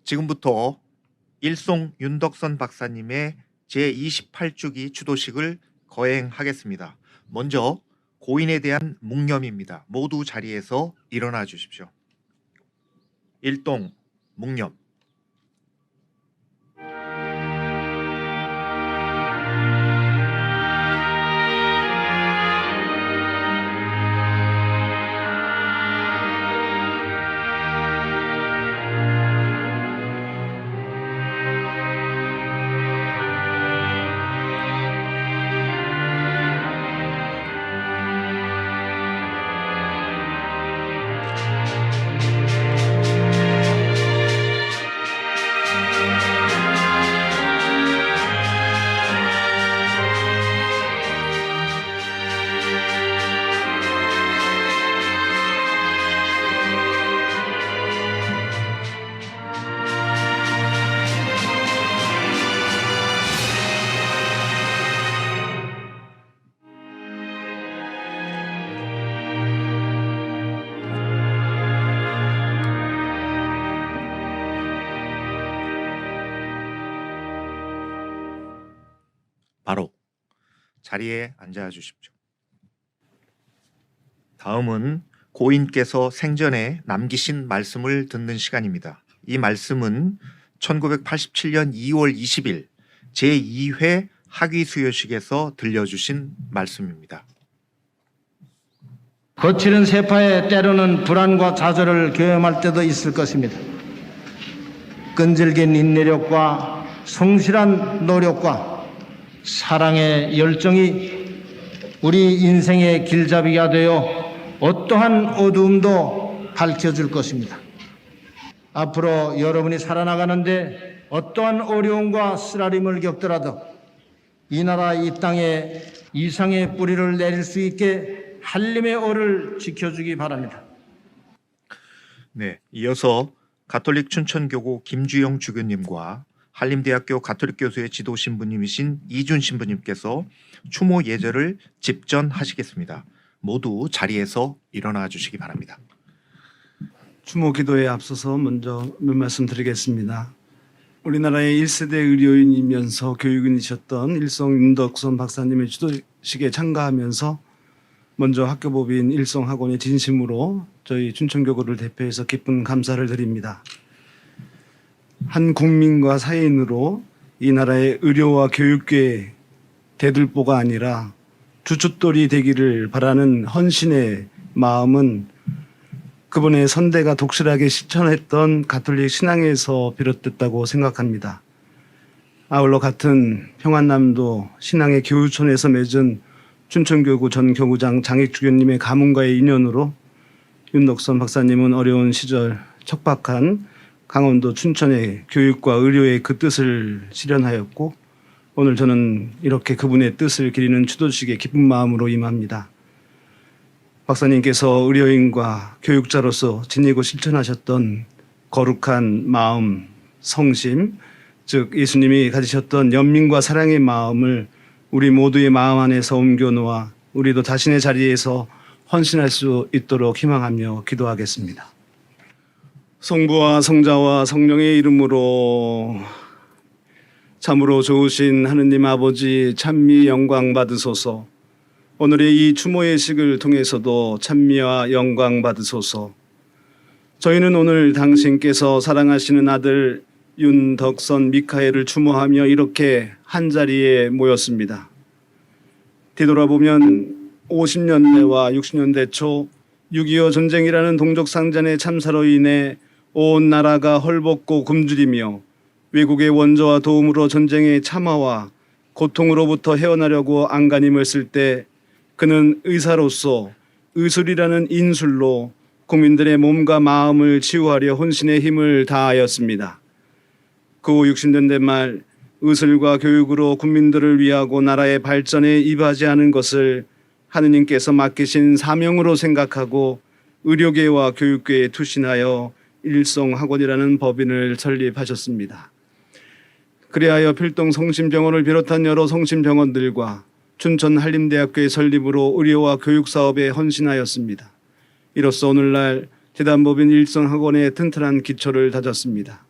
지금부터 일송 윤덕선 박사님의 제28주기 추도식을 거행하겠습니다. 먼저 고인에 대한 묵념입니다. 모두 자리에서 일어나 주십시오. 일동 묵념. 바로 자리에 앉아 주십시오. 다음은 고인께서 생전에 남기신 말씀을 듣는 시간입니다. 이 말씀은 1987년 2월 20일 제2회 학위수여식에서 들려주신 말씀입니다. 거칠은 세파에 때로는 불안과 좌절을 경험할 때도 있을 것입니다. 끈질긴 인내력과 성실한 노력과 사랑의 열정이 우리 인생의 길잡이가 되어 어떠한 어두움도 밝혀줄 것입니다. 앞으로 여러분이 살아나가는데 어떠한 어려움과 쓰라림을 겪더라도 이 나라 이 땅에 이상의 뿌리를 내릴 수 있게 한림의 얼을 지켜주기 바랍니다. 네, 이어서 가톨릭 춘천교구 김주영 주교님과 한림대학교 가톨릭 교수의 지도 신부님이신 이준 신부님께서 추모 예절을 집전하시겠습니다. 모두 자리에서 일어나 주시기 바랍니다. 추모 기도에 앞서서 먼저 몇 말씀 드리겠습니다. 우리나라의 1세대 의료인이면서 교육인이셨던 일송 윤덕선 박사님의 추도식에 참가하면서 먼저 학교법인 일송학원의 진심으로 저희 춘천교구를 대표해서 깊은 감사를 드립니다. 한 국민과 사인으로 이 나라의 의료와 교육계의 대들보가 아니라 주춧돌이 되기를 바라는 헌신의 마음은 그분의 선대가 독실하게 실천했던 가톨릭 신앙에서 비롯됐다고 생각합니다. 아울러 같은 평안남도 신앙의 교우촌에서 맺은 춘천교구 전 교구장 장익주교님의 가문과의 인연으로 윤덕선 박사님은 어려운 시절 척박한 강원도 춘천의 교육과 의료의 그 뜻을 실현하였고 오늘 저는 이렇게 그분의 뜻을 기리는 추도식에 기쁜 마음으로 임합니다. 박사님께서 의료인과 교육자로서 지니고 실천하셨던 거룩한 마음, 성심, 즉 예수님이 가지셨던 연민과 사랑의 마음을 우리 모두의 마음 안에서 옮겨 놓아 우리도 자신의 자리에서 헌신할 수 있도록 희망하며 기도하겠습니다. 성부와 성자와 성령의 이름으로 참으로 좋으신 하느님 아버지 찬미 영광 받으소서. 오늘의 이 추모 예식을 통해서도 찬미와 영광 받으소서. 저희는 오늘 당신께서 사랑하시는 아들 윤덕선 미카엘을 추모하며 이렇게 한자리에 모였습니다. 뒤돌아보면 50년대와 60년대 초 6.25 전쟁이라는 동족상잔의 참사로 인해 온 나라가 헐벗고 굶주리며 외국의 원조와 도움으로 전쟁의 참화와 고통으로부터 헤어나려고 안간힘을 쓸 때 그는 의사로서 의술이라는 인술로 국민들의 몸과 마음을 치유하려 혼신의 힘을 다하였습니다. 그 후 60년대 말 의술과 교육으로 국민들을 위하고 나라의 발전에 이바지하는 것을 하느님께서 맡기신 사명으로 생각하고 의료계와 교육계에 투신하여 일송학원이라는 법인을 설립하셨습니다. 그리하여 필동 성심병원을 비롯한 여러 성심병원들과 춘천 한림대학교의 설립으로 의료와 교육 사업에 헌신하였습니다. 이로써 오늘날 재단법인 일송학원의 튼튼한 기초를 다졌습니다.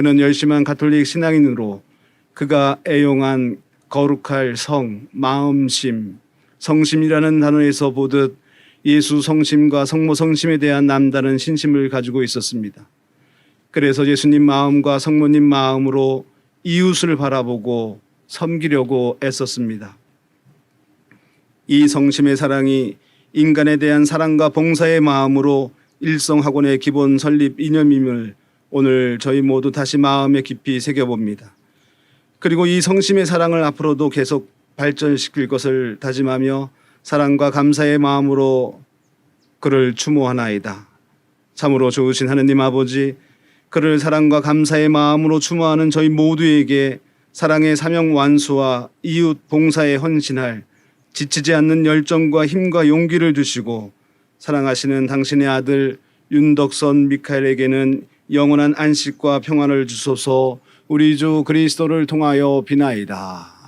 그는 열심한 가톨릭 신앙인으로 그가 애용한 거룩할 성, 마음심, 성심이라는 단어에서 보듯 예수 성심과 성모 성심에 대한 남다른 신심을 가지고 있었습니다. 그래서 예수님 마음과 성모님 마음으로 이웃을 바라보고 섬기려고 애썼습니다. 이 성심의 사랑이 인간에 대한 사랑과 봉사의 마음으로 일성학원의 기본 설립 이념임을 오늘 저희 모두 다시 마음에 깊이 새겨봅니다. 그리고 이 성심의 사랑을 앞으로도 계속 발전시킬 것을 다짐하며 사랑과 감사의 마음으로 그를 추모하나이다. 참으로 좋으신 하느님 아버지, 그를 사랑과 감사의 마음으로 추모하는 저희 모두에게 사랑의 사명 완수와 이웃 봉사에 헌신할 지치지 않는 열정과 힘과 용기를 주시고 사랑하시는 당신의 아들 윤덕선 미카엘에게는 영원한 안식과 평안을 주소서. 우리 주 그리스도를 통하여 비나이다.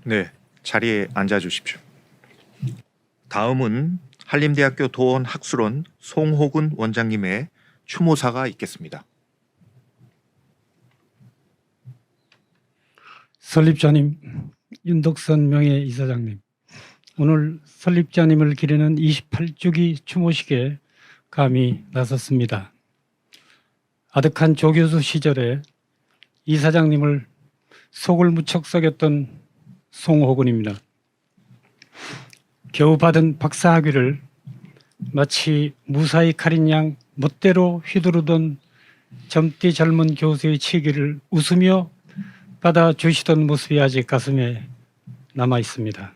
네, 자리에 앉아 주십시오. 다음은 한림대학교 도원학술원 송호근 원장님의 추모사가 있겠습니다. 설립자님, 윤덕선 명예이사장님, 오늘 설립자님을 기리는 28주기 추모식에 감히 나섰습니다. 아득한 조교수 시절에 이사장님을 속을 무척 썩였던 송호근입니다. 겨우 받은 박사학위를 마치 무사히 칼인 양 멋대로 휘두르던 젊디 젊은 교수의 치기를 웃으며 받아주시던 모습이 아직 가슴에 남아 있습니다.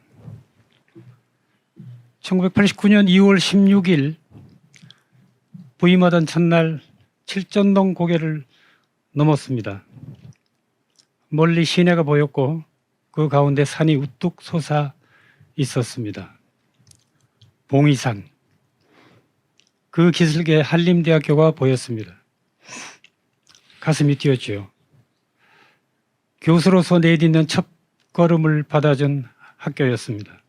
1989년 2월 16일 부임하던 첫날 칠전동 고개를 넘었습니다. 멀리 시내가 보였고 그 가운데 산이 우뚝 솟아 있었습니다. 봉이산, 그 기슭에 한림대학교가 보였습니다. 가슴이 뛰었지요. 교수로서 내딛는 첫 걸음을 받아준 학교였습니다.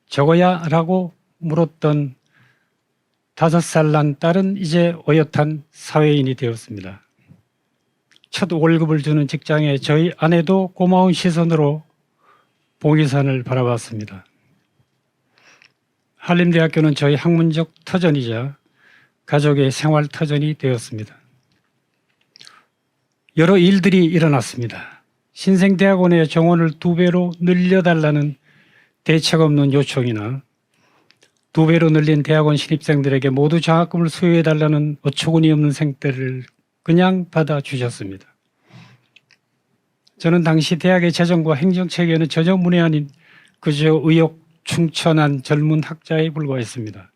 저거야? 라고 물었던 5살 난 딸은 이제 어엿한 사회인이 되었습니다. 첫 월급을 주는 직장에 저희 아내도 고마운 시선으로 봉이산을 바라봤습니다. 한림대학교는 저희 학문적 터전이자 가족의 생활 터전이 되었습니다. 여러 일들이 일어났습니다. 신생대학원의 정원을 2배로 늘려달라는 대책 없는 요청이나 2배로 늘린 대학원 신입생들에게 모두 장학금을 수여해달라는 어처구니 없는 생떼를 그냥 받아주셨습니다. 저는 당시 대학의 재정과 행정체계에는 전혀 문외 아닌 그저 의욕 충천한 젊은 학자에 불과했습니다.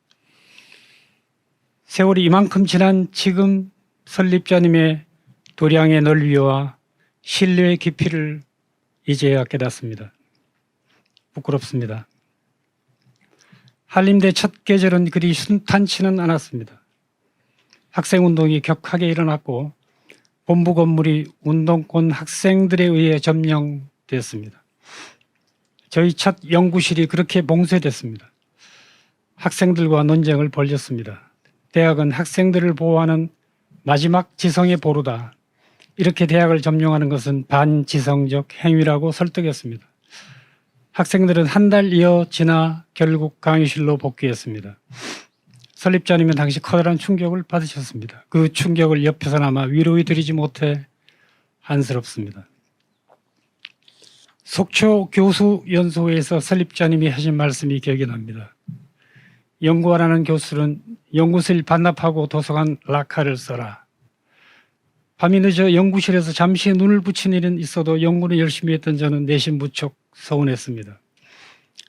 세월이 이만큼 지난 지금 설립자님의 도량의 넓이와 신뢰의 깊이를 이제야 깨닫습니다. 부끄럽습니다. 한림대 첫 계절은 그리 순탄치는 않았습니다. 학생운동이 격하게 일어났고 본부 건물이 운동권 학생들에 의해 점령됐습니다. 저희 첫 연구실이 그렇게 봉쇄됐습니다. 학생들과 논쟁을 벌였습니다. 대학은 학생들을 보호하는 마지막 지성의 보루다. 이렇게 대학을 점령하는 것은 반지성적 행위라고 설득했습니다. 학생들은 한 달 이어 지나 결국 강의실로 복귀했습니다. 설립자님은 당시 커다란 충격을 받으셨습니다. 그 충격을 옆에서나마 위로해드리지 못해 안쓰럽습니다. 속초 교수연수회에서 설립자님이 하신 말씀이 기억이 납니다. 연구하라는 교수는 연구실 반납하고 도서관 락카를 써라. 밤이 늦어 연구실에서 잠시 눈을 붙인 일은 있어도 연구는 열심히 했던 저는 내심 무척 서운했습니다.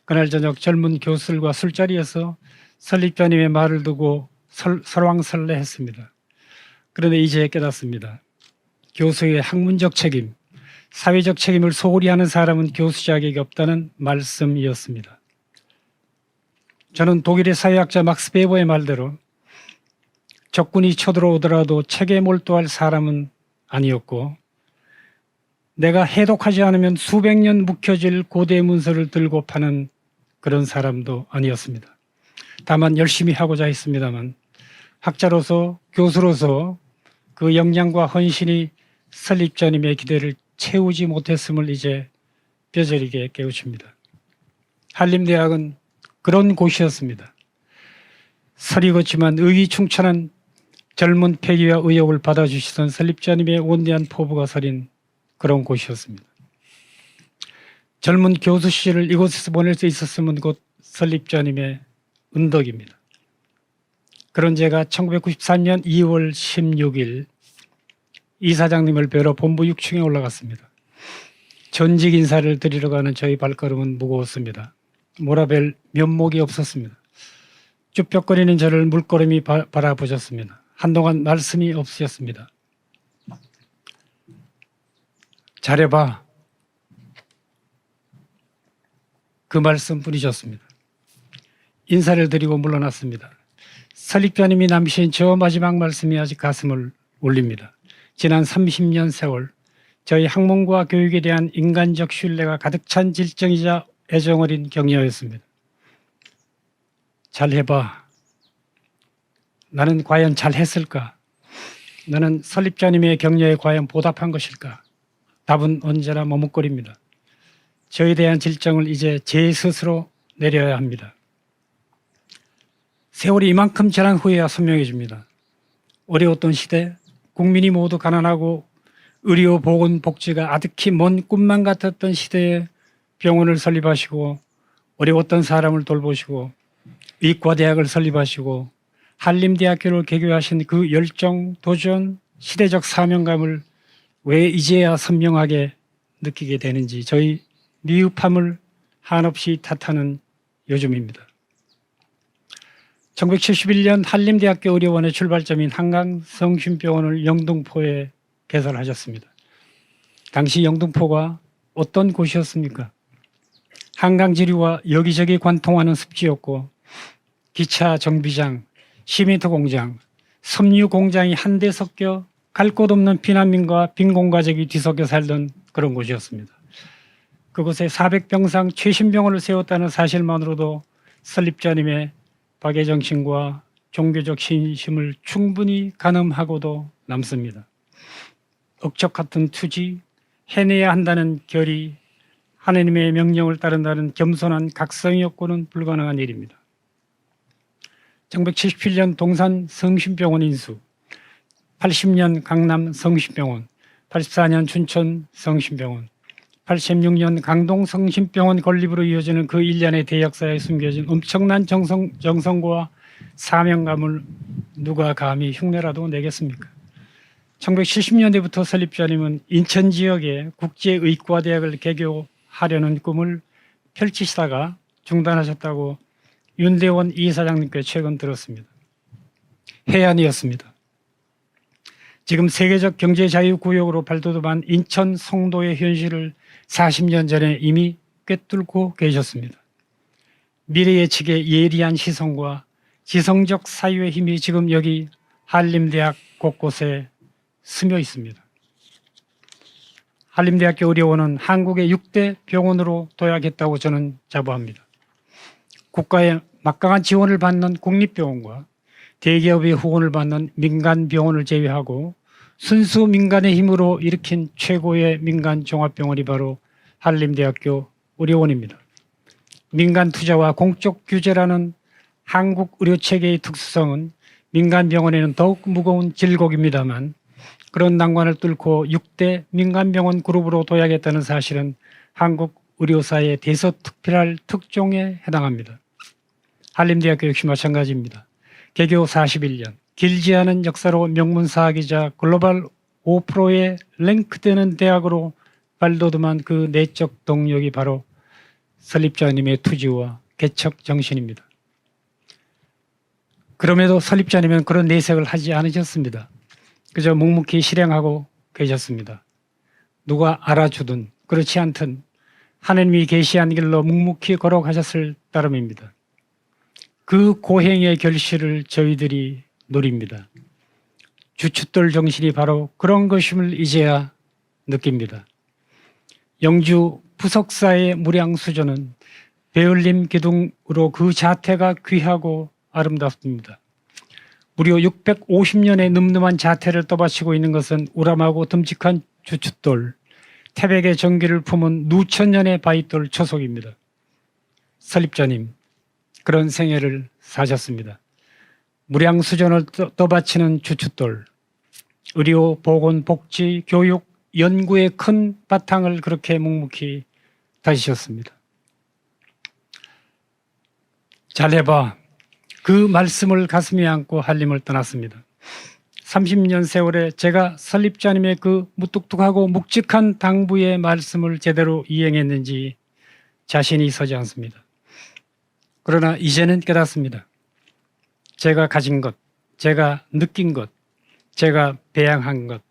그날 저녁 젊은 교수들과 술자리에서 설립자님의 말을 두고 설왕설래했습니다. 그런데 이제 깨닫습니다. 교수의 학문적 책임, 사회적 책임을 소홀히 하는 사람은 교수 자격이 없다는 말씀이었습니다. 저는 독일의 사회학자 막스 베버의 말대로 적군이 쳐들어오더라도 책에 몰두할 사람은 아니었고, 내가 해독하지 않으면 수백 년 묵혀질 고대 문서를 들고 파는 그런 사람도 아니었습니다. 다만 열심히 하고자 했습니다만 학자로서 교수로서 그 역량과 헌신이 설립자님의 기대를 채우지 못했음을 이제 뼈저리게 깨우칩니다. 한림대학은 그런 곳이었습니다. 서리걷지만 의기충천한 젊은 패기와 의욕을 받아주시던 설립자님의 원대한 포부가 서린 그런 곳이었습니다. 젊은 교수 시절을 이곳에서 보낼 수 있었으면 곧 설립자님의 은덕입니다. 그런 제가 1993년 2월 16일 이사장님을 뵈러 본부 6층에 올라갔습니다. 전직 인사를 드리러 가는 저희 발걸음은 무거웠습니다. 몰아뵐 면목이 없었습니다. 쭈뼛거리는 저를 물끄러미 바라보셨습니다. 한동안 말씀이 없으셨습니다. 잘해봐. 그 말씀뿐이셨습니다. 인사를 드리고 물러났습니다. 설립자님이 남기신 저 마지막 말씀이 아직 가슴을 울립니다. 지난 30년 세월 저희 학문과 교육에 대한 인간적 신뢰가 가득 찬 질정이자 애정어린 격려였습니다. 잘해봐. 나는 과연 잘했을까? 나는 설립자님의 격려에 과연 보답한 것일까? 답은 언제나 머뭇거립니다. 저에 대한 질정을 이제 제 스스로 내려야 합니다. 세월이 이만큼 지난 후에야 선명해집니다. 어려웠던 시대, 국민이 모두 가난하고 의료, 보건, 복지가 아득히 먼 꿈만 같았던 시대에 병원을 설립하시고 어려웠던 사람을 돌보시고 의과대학을 설립하시고 한림대학교를 개교하신 그 열정, 도전, 시대적 사명감을 왜 이제야 선명하게 느끼게 되는지 저희 미흡함을 한없이 탓하는 요즘입니다. 1971년 한림대학교 의료원의 출발점인 한강성심병원을 영등포에 개설하셨습니다. 당시 영등포가 어떤 곳이었습니까? 한강지류와 여기저기 관통하는 습지였고 기차 정비장, 시멘트 공장, 섬유 공장이 한데 섞여 갈 곳 없는 피난민과 빈곤가족이 뒤섞여 살던 그런 곳이었습니다. 그곳에 400병상 최신병원을 세웠다는 사실만으로도 설립자님의 박애정신과 종교적 신심을 충분히 가늠하고도 남습니다. 억척 같은 투지, 해내야 한다는 결의, 하나님의 명령을 따른다는 겸손한 각성이었고는 불가능한 일입니다. 1977년 동산 성심병원 인수, 80년 강남 성심병원, 84년 춘천 성심병원, 86년 강동 성심병원 건립으로 이어지는 그 일련의 대역사에 숨겨진 엄청난 정성과 사명감을 누가 감히 흉내라도 내겠습니까? 1970년대부터 설립자님은 인천 지역에 국제의과대학을 개교하려는 꿈을 펼치시다가 중단하셨다고 윤대원 이사장님께 최근 들었습니다. 해안이었습니다. 지금 세계적 경제자유구역으로 발돋움한 인천 송도의 현실을 40년 전에 이미 꿰뚫고 계셨습니다. 미래 예측의 예리한 시선과 지성적 사유의 힘이 지금 여기 한림대학 곳곳에 스며 있습니다. 한림대학교 의료원은 한국의 6대 병원으로 도약했다고 저는 자부합니다. 국가의 막강한 지원을 받는 국립병원과 대기업의 후원을 받는 민간병원을 제외하고 순수 민간의 힘으로 일으킨 최고의 민간 종합병원이 바로 한림대학교 의료원입니다. 민간 투자와 공적 규제라는 한국 의료체계의 특수성은 민간병원에는 더욱 무거운 질곡입니다만 그런 난관을 뚫고 6대 민간병원 그룹으로 도약했다는 사실은 한국 의료사의 대서특필할 특종에 해당합니다. 한림대학교 역시 마찬가지입니다. 개교 41년, 길지 않은 역사로 명문사학이자 글로벌 5%의 랭크되는 대학으로 발돋움한 그 내적 동력이 바로 설립자님의 투지와 개척 정신입니다. 그럼에도 설립자님은 그런 내색을 하지 않으셨습니다. 그저 묵묵히 실행하고 계셨습니다. 누가 알아주든 그렇지 않든 하느님이 계시한 길로 묵묵히 걸어가셨을 따름입니다. 그 고행의 결실을 저희들이 누립니다. 주춧돌 정신이 바로 그런 것임을 이제야 느낍니다. 영주 부석사의 무량수조는 배울림 기둥으로 그 자태가 귀하고 아름답습니다. 무려 650년의 늠름한 자태를 떠받치고 있는 것은 우람하고 듬직한 주춧돌, 태백의 정기를 품은 누천년의 바위돌 초석입니다. 설립자님, 그런 생애를 사셨습니다. 무량수전을 떠받치는 주춧돌, 의료, 보건, 복지, 교육, 연구의 큰 바탕을 그렇게 묵묵히 다지셨습니다. 잘해봐. 그 말씀을 가슴에 안고 한림을 떠났습니다. 30년 세월에 제가 설립자님의 그 무뚝뚝하고 묵직한 당부의 말씀을 제대로 이행했는지 자신이 서지 않습니다. 그러나 이제는 깨닫습니다. 제가 가진 것, 제가 느낀 것, 제가 배양한 것,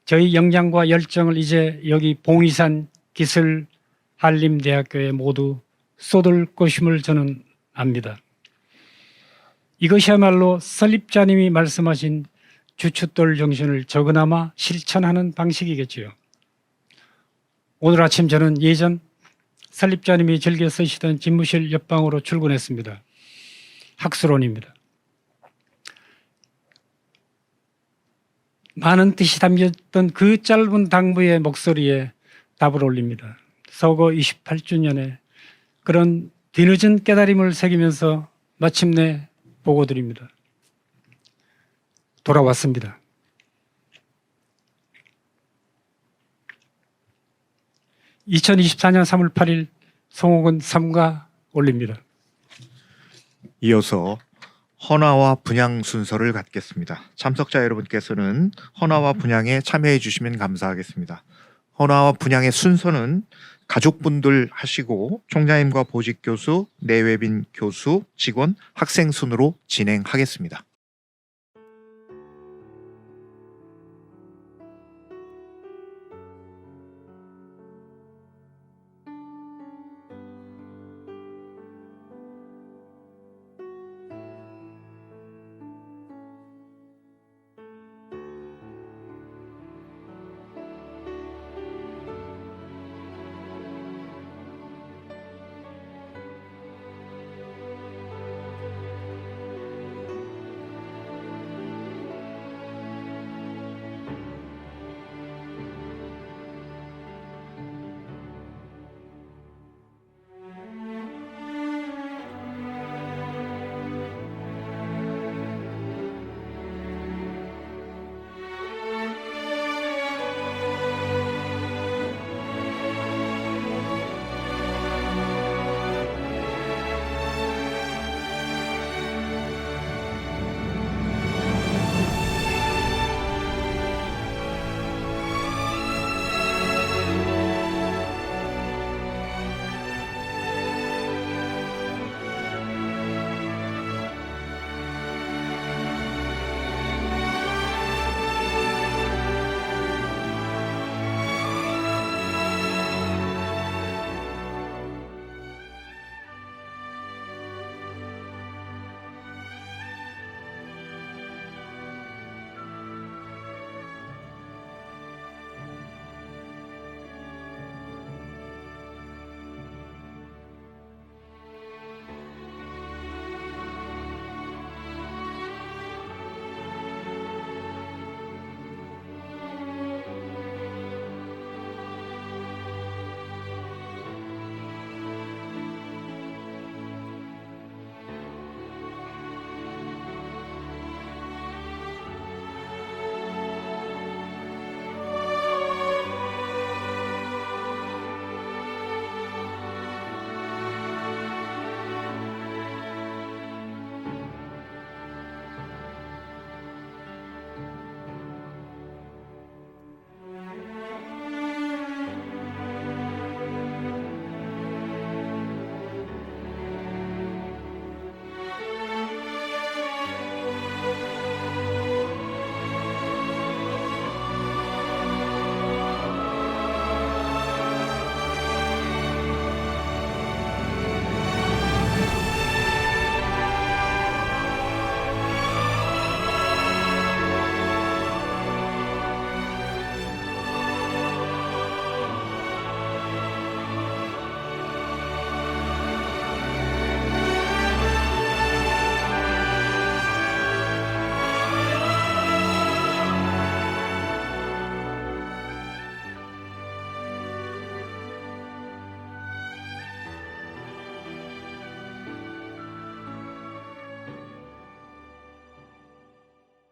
저희 역량과 열정을 이제 여기 봉이산 기술 한림대학교에 모두 쏟을 것임을 저는 압니다. 이것이야말로 설립자님이 말씀하신 주춧돌 정신을 적으나마 실천하는 방식이겠지요. 오늘 아침 저는 예전 설립자님이 즐겨 쓰시던 집무실 옆방으로 출근했습니다. 학술원입니다. 많은 뜻이 담겼던 그 짧은 당부의 목소리에 답을 올립니다. 서거 28주년에 그런 뒤늦은 깨달음을 새기면서 마침내 보고드립니다. 돌아왔습니다. (2024년 3월 8일) 송옥은 삼가 올립니다. 이어서 헌화와 분향 순서를 갖겠습니다. 참석자 여러분께서는 헌화와 분향에 참여해 주시면 감사하겠습니다. 헌화와 분향의 순서는 가족분들 하시고 총장님과 보직교수, 내외빈 교수, 직원, 학생 순으로 진행하겠습니다.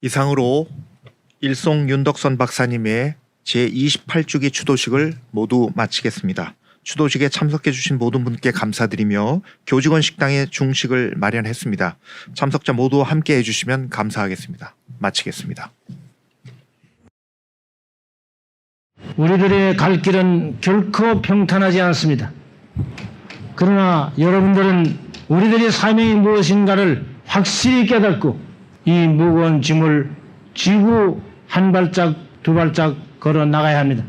이상으로 일송 윤덕선 박사님의 제28주기 추도식을 모두 마치겠습니다. 추도식에 참석해 주신 모든 분께 감사드리며 교직원 식당에 중식을 마련했습니다. 참석자 모두 함께 해주시면 감사하겠습니다. 마치겠습니다. 우리들의 갈 길은 결코 평탄하지 않습니다. 그러나 여러분들은 우리들의 사명이 무엇인가를 확실히 깨닫고 이 무거운 짐을 지고 한 발짝 두 발짝 걸어 나가야 합니다.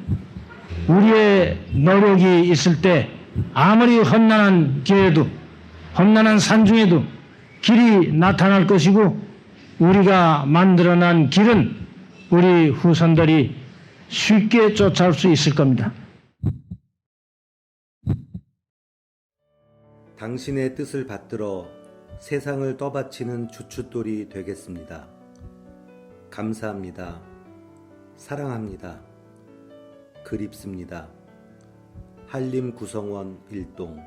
우리의 노력이 있을 때 아무리 험난한 길에도 험난한 산중에도 길이 나타날 것이고 우리가 만들어낸 길은 우리 후손들이 쉽게 쫓아올 수 있을 겁니다. 당신의 뜻을 받들어 세상을 떠받치는 주춧돌이 되겠습니다. 감사합니다. 사랑합니다. 그립습니다. 한림 구성원 일동